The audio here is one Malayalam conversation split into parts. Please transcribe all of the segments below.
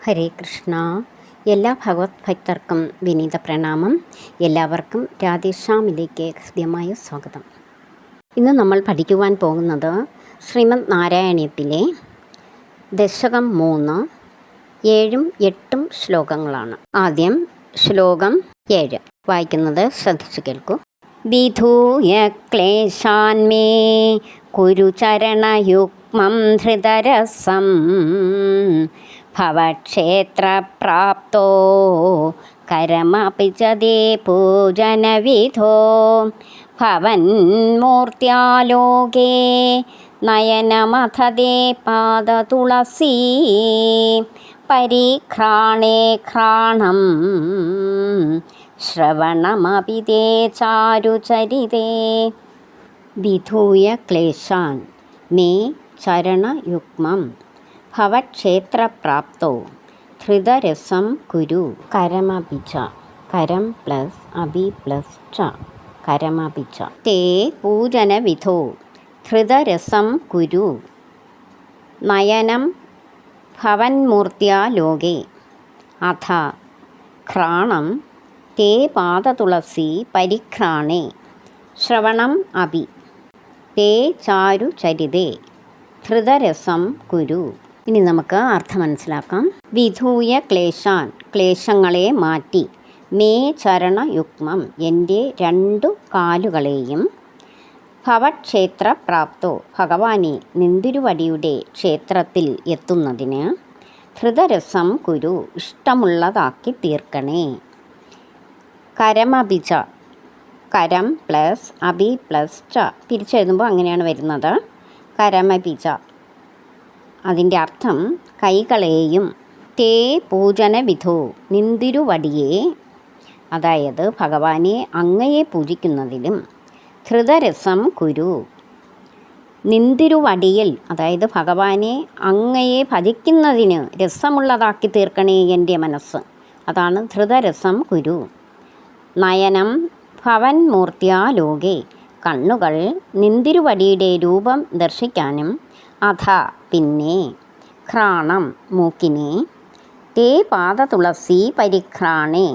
ഹരേ കൃഷ്ണ. എല്ലാ ഭഗവത് ഭക്തർക്കും വിനീത പ്രണാമം. എല്ലാവർക്കും രാധേശ്യാമിലേക്ക് ഹൃദ്യമായ സ്വാഗതം. ഇന്ന് നമ്മൾ പഠിക്കുവാൻ പോകുന്നത് ശ്രീമദ് നാരായണീയത്തിലെ ദശകം 3, 7, 8 ശ്ലോകങ്ങളാണ്. ആദ്യം ശ്ലോകം 7 വായിക്കുന്നത് ശ്രദ്ധിച്ചു കേൾക്കൂ. വിധൂയ ക്ലേശാന്മേ കുരു ചരണയുഗ്മം ധൃതരസം ഭവക്ഷേത്രപ്രാപ്തോ കരമപി ച ദേ പൂജനവിധോ ഭവന്മൂർത്യാലോകേ നയനമഥദേ പാദതുളസീ പരിഘ്രാണേ ഘ്രാണം ശ്രവണമപി തേ ചാരുചരിതേ. വിധൂയ ക്ലേശാൻ മേ ചരണയുഗ്മം ഭവക്ഷേത്രപ്രാപ്തോ ധൃതരസം കുരു കരമപി ച. കരം പ്ലസ് അഭി പ്ലസ് ച, കരമപി ച. തേ പൂജനവിധോ ധൃതരസം കുരു നയനം ഭവന്മൂർത്യാ ലോകേ അഥ ഘ്രാണം തേ പാദതുളസി പരിഘ്രാണേ ശ്രവണം അപി തേ ചാരുചരിതേ ധൃതരസം കുരു. ഇനി നമുക്ക് അർത്ഥം മനസ്സിലാക്കാം. വിധൂയ ക്ലേശാൻ, ക്ലേശങ്ങളെ മാറ്റി, മേ ചരണയുഗ്മം, എൻ്റെ 2 കാലുകളെയും, ഭവക്ഷേത്രപ്രാപ്തോ, ഭഗവാനെ നിന്തിരുവടിയുടെ ക്ഷേത്രത്തിൽ എത്തുന്നതിന്, ധൃതരസം കുരു, ഇഷ്ടമുള്ളതാക്കി തീർക്കണേ. കരമപി ച. കരം പ്ലസ് അഭി പ്ലസ് ച, തിരിച്ചെഴുതുമ്പോൾ അങ്ങനെയാണ് വരുന്നത്. കരമപി ച, അതിൻ്റെ അർത്ഥം കൈകളെയും. തേ പൂജനവിധോ, നിന്തിരുവടിയെ, അതായത് ഭഗവാനെ അങ്ങയെ പൂജിക്കുന്നതിലും, ധൃതരസം കുരു, നിന്തിരുവടിയിൽ, അതായത് ഭഗവാനെ അങ്ങയെ ഭജിക്കുന്നതിന് രസമുള്ളതാക്കി തീർക്കണേ എൻ്റെ മനസ്സ്. അതാണ് ധൃതരസം കുരു. നയനം ഭവന്മൂർത്യാ ലോകേ, കണ്ണുകൾ നിന്തിരുവടിയുടെ രൂപം ദർശിക്കാനും, അഥ പിന്നെ, ഘ്രാണം മൂക്കിനെ, തേ പാദതുളസി പരിഘ്രാണേ,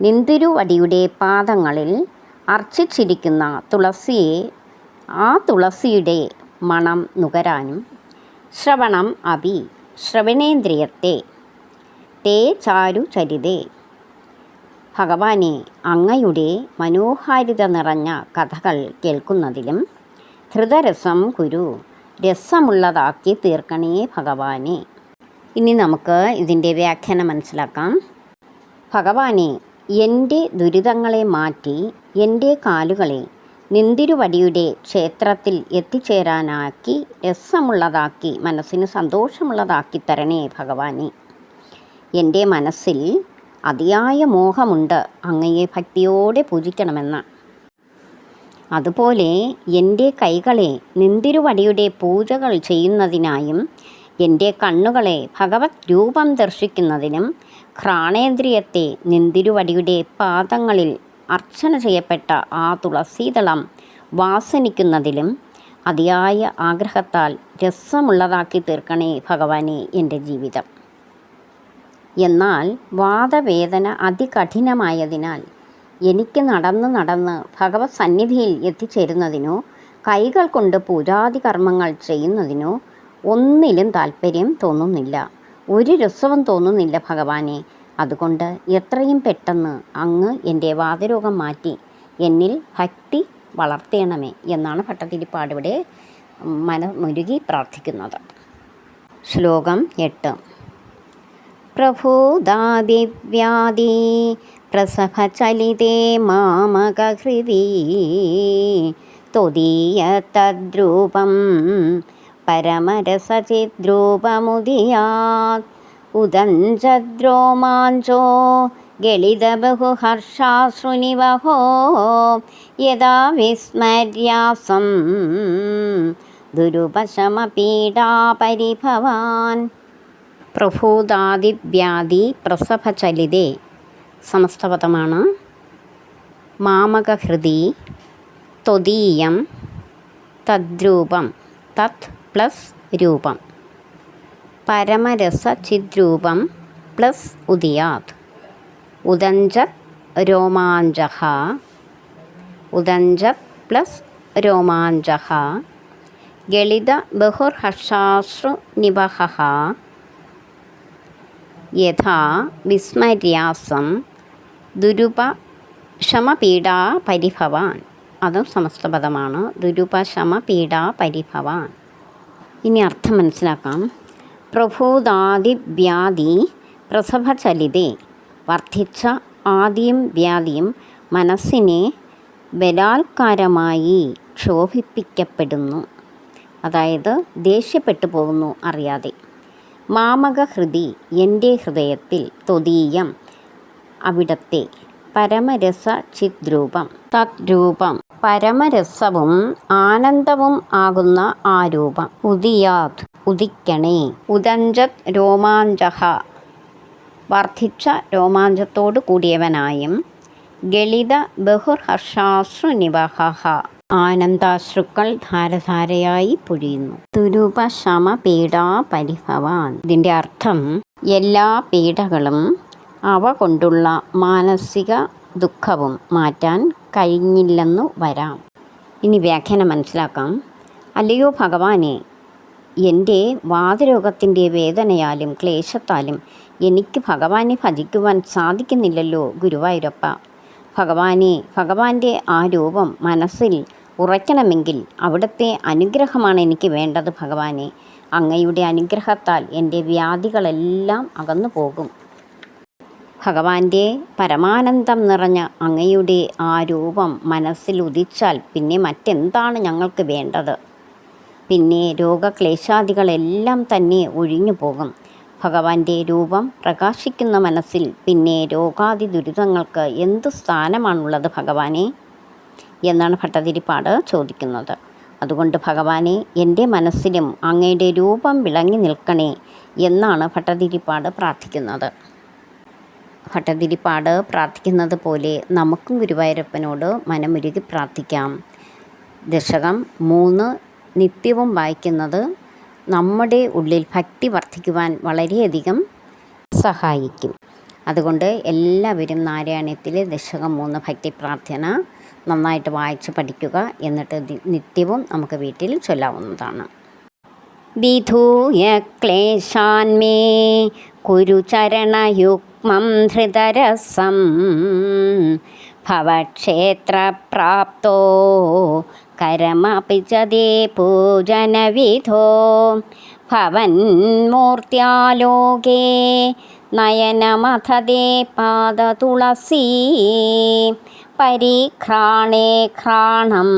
നിന്തിരുവടിയുടെ പാദങ്ങളിൽ അർച്ചിച്ചിരിക്കുന്ന തുളസിയെ, ആ തുളസിയുടെ മണം നുകരാനും, ശ്രവണം അപി, ശ്രവണേന്ദ്രിയത്തെ, തേ ചാരുചരിതേ, ഭഗവാനെ അങ്ങയുടെ മനോഹാരിത നിറഞ്ഞ കഥകൾ കേൾക്കുന്നതിലും, ധൃതരസം കുരു, രസമുള്ളതാക്കി തീർക്കണേ ഭഗവാനെ. ഇനി നമുക്ക് ഇതിൻ്റെ വ്യാഖ്യാനം മനസ്സിലാക്കാം. ഭഗവാനെ, എൻ്റെ ദുരിതങ്ങളെ മാറ്റി എൻ്റെ കാലുകളെ നിന്തിരുവടിയുടെ ക്ഷേത്രത്തിൽ എത്തിച്ചേരാനാക്കി രസമുള്ളതാക്കി, മനസ്സിന് സന്തോഷമുള്ളതാക്കി തരണേ ഭഗവാനെ. എൻ്റെ മനസ്സിൽ അതിയായ മോഹമുണ്ട് അങ്ങയെ ഭക്തിയോടെ പൂജിക്കണമെന്ന്. അതുപോലെ എൻ്റെ കൈകളെ നിന്തിരുവടിയുടെ പൂജകൾ ചെയ്യുന്നതിനായും, എൻ്റെ കണ്ണുകളെ ഭഗവത് രൂപം ദർശിക്കുന്നതിനും, ഘ്രാണേന്ദ്രിയത്തെ നിന്തിരുവടിയുടെ പാദങ്ങളിൽ അർച്ചന ചെയ്യപ്പെട്ട ആ തുളസീദളം വാസനിക്കുന്നതിലും അതിയായ ആഗ്രഹത്താൽ രസമുള്ളതാക്കി തീർക്കണേ ഭഗവാനെ എൻ്റെ ജീവിതം. എന്നാൽ വാദവേദന അതികഠിനമായതിനാൽ എനിക്ക് നടന്ന് ഭഗവത് സന്നിധിയിൽ എത്തിച്ചേരുന്നതിനോ കൈകൾ കൊണ്ട് പൂജാതി കർമ്മങ്ങൾ ചെയ്യുന്നതിനോ ഒന്നിലും താല്പര്യം തോന്നുന്നില്ല, ഒരു രസവും തോന്നുന്നില്ല ഭഗവാനെ. അതുകൊണ്ട് എത്രയും പെട്ടെന്ന് അങ്ങ് എൻ്റെ വാതരോഗം മാറ്റി എന്നിൽ ഭക്തി വളർത്തേണമേ എന്നാണ് ഭട്ടതിരിപ്പാട് ഇവിടെ മനമുരുകി പ്രാർത്ഥിക്കുന്നത്. ശ്ലോകം 8. പ്രഭൂദാദിവ്യാദി പ്രസഭചലിതേ മാമകഹൃദി ത്വദീയ തദ്രൂപം പരമരസചിദ്രൂപമുദിയാത് ഉദഞ്ചദ്രോമാഞ്ചോ ഗളിതബഹുഹർഷാശ്രുനിവഹോ യഥാ വിസ്മര്യാസം ദുരുപശമപീഡാപരിഭവാൻ. പ്രഭൂദാദിവ്യാധി പ്രസഭചലിതേ, സമസ്തപദമാണ്. മാമകഹൃദി ത്വദീയം തദ്രൂപം, തത് പ്ലസ് രൂപം, പരമരസചിദ്രൂപം പ്ലസ് ഉദിയാത്. ഉദഞ്ചത് രോമാഞ്ചഃ. ഉദഞ്ചത് പ്ലസ് രോമാഞ്ചഃ. ഗളിത ബഹുർഹർഷാശ്രു നിവഹഃ. യഥാ വിസ്മര്യാസം ദുരുപശമപീഡാ പരിഭവാൻ. അതും സമസ്തപദമാണ്. ദുരുപശമപീഡാ പരിഭവാൻ. ഇനി അർത്ഥം മനസ്സിലാക്കാം. പ്രഭൂതാദിവ്യാധി പ്രസവചലിതേ. വർദ്ധിച്ച ആദിയും വ്യാധിയും മനസ്സിനെ ബലാത്കാരമായി ക്ഷോഭിപ്പിക്കപ്പെടുന്നു. അതായത് ദേഷ്യപ്പെട്ടു പോകുന്നു അറിയാതെ. മാമകഹൃതി എൻ്റെ ഹൃദയത്തിൽ. ത്വദീയം അവിടത്തെ. പരമരസ ചിദ്രൂപം. തദ്രൂപം പരമരസവും ആനന്ദവും ആകുന്ന ആ രൂപം. ഉദിയാത് ഉദിക്കണേ. ഉദഞ്ചത് രോമാഞ്ചഃ വർദ്ധിച്ച രോമാഞ്ചത്തോടു കൂടിയവനായും. ഗളിത ബഹുർഹർഷാശ്രു നിവഹഃ ആനന്ദാശ്രുക്കൾ ധാരധാരയായി പൊഴിയുന്നു. ദുരുപശമ പീഡാ പരിഭവാൻ. ഇതിൻ്റെ അർത്ഥം എല്ലാ പീഡകളും അവ കൊണ്ടുള്ള മാനസിക ദുഃഖവും മാറ്റാൻ കഴിഞ്ഞില്ലെന്നു വരാം. ഇനി വ്യാഖ്യാനം മനസ്സിലാക്കാം. അല്ലയോ ഭഗവാനെ, എൻ്റെ വാതരോഗത്തിൻ്റെ വേദനയാലും ക്ലേശത്താലും എനിക്ക് ഭഗവാനെ ഭജിക്കുവാൻ സാധിക്കുന്നില്ലല്ലോ ഗുരുവായൂരപ്പ. ഭഗവാനെ, ഭഗവാന്റെ ആ രൂപം മനസ്സിൽ ഉറയ്ക്കണമെങ്കിൽ അവിടുത്തെ അനുഗ്രഹമാണ് എനിക്ക് വേണ്ടത് ഭഗവാനെ. അങ്ങയുടെ അനുഗ്രഹത്താൽ എൻ്റെ വ്യാധികളെല്ലാം അകന്നു പോകും. ഭഗവാന്റെ പരമാനന്ദം നിറഞ്ഞ അങ്ങയുടെ ആ രൂപം മനസ്സിൽ ഉദിച്ചാൽ പിന്നെ മറ്റെന്താണ് ഞങ്ങൾക്ക് വേണ്ടത്? പിന്നെ രോഗക്ലേശാദികളെല്ലാം തന്നെ ഒഴിഞ്ഞു പോകും. ഭഗവാന്റെ രൂപം പ്രകാശിക്കുന്ന മനസ്സിൽ പിന്നെ രോഗാദി ദുരിതങ്ങൾക്ക് എന്തു സ്ഥാനമാണുള്ളത് ഭഗവാനെ എന്നാണ് ഭട്ടതിരിപ്പാട് ചോദിക്കുന്നത്. അതുകൊണ്ട് ഭഗവാനെ, എൻ്റെ മനസ്സിലും അങ്ങയുടെ രൂപം വിളങ്ങി നിൽക്കണേ എന്നാണ് ഭട്ടതിരിപ്പാട് പ്രാർത്ഥിക്കുന്നത്. ഭട്ടതിരിപ്പാട് പ്രാർത്ഥിക്കുന്നത് പോലെ നമുക്കും ഗുരുവായൂരപ്പനോട് മനമുരുകി പ്രാർത്ഥിക്കാം. ദശകം 3 നിത്യവും വായിക്കുന്നത് നമ്മുടെ ഉള്ളിൽ ഭക്തി വർദ്ധിക്കുവാൻ വളരെയധികം സഹായിക്കും. അതുകൊണ്ട് എല്ലാവരും നാരായണീയത്തിലെ ദശകം 3 ഭക്തി പ്രാർത്ഥന നന്നായിട്ട് വായിച്ച് പഠിക്കുക. എന്നിട്ട് നിത്യവും നമുക്ക് വീട്ടിൽ ചൊല്ലാവുന്നതാണ്. വിധൂയ ക്ലേശാൻ മേ കുരു ചരണയുഗ്മം ധൃതരസം ഭവക്ഷേത്രപ്രാപ്തോ കരമപി ച ദേ പൂജനവിധോ ഭവന്മൂർത്യാലോകേ നയനമഥദേ പാദതുളസീ പരിഘ്രാണേ ഘ്രാണം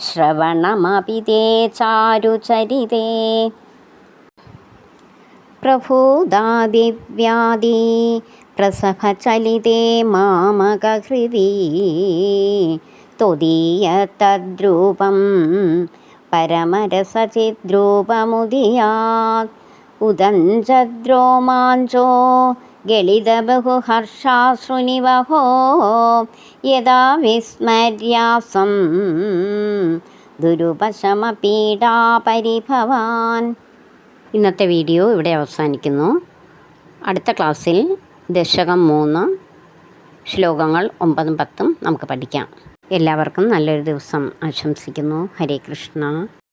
ശ്രവണമപി തേ ചാരുചരിതേ. പ്രഭൂതാദിവ്യാധി പ്രസഭചലിതേ മാമകഹൃതി ത്വദീയതദ്രൂപം പരമരസചിദ്രൂപമുദിയാത്. ഉദഞ്ചദ്രോമാഞ്ചോ ഗളിതബഹുഹർഷാശ്രുനിവഹോ യഥാ വിസ്മര്യാസം ദുരുപശമപീഡാ പരിഭവാൻ. ഇന്നത്തെ വീഡിയോ ഇവിടെ അവസാനിക്കുന്നു. അടുത്ത ക്ലാസ്സിൽ ദശകം 3 ശ്ലോകങ്ങൾ 9-10 നമുക്ക് പഠിക്കാം. എല്ലാവർക്കും നല്ലൊരു ദിവസം ആശംസിക്കുന്നു. ഹരേ കൃഷ്ണ.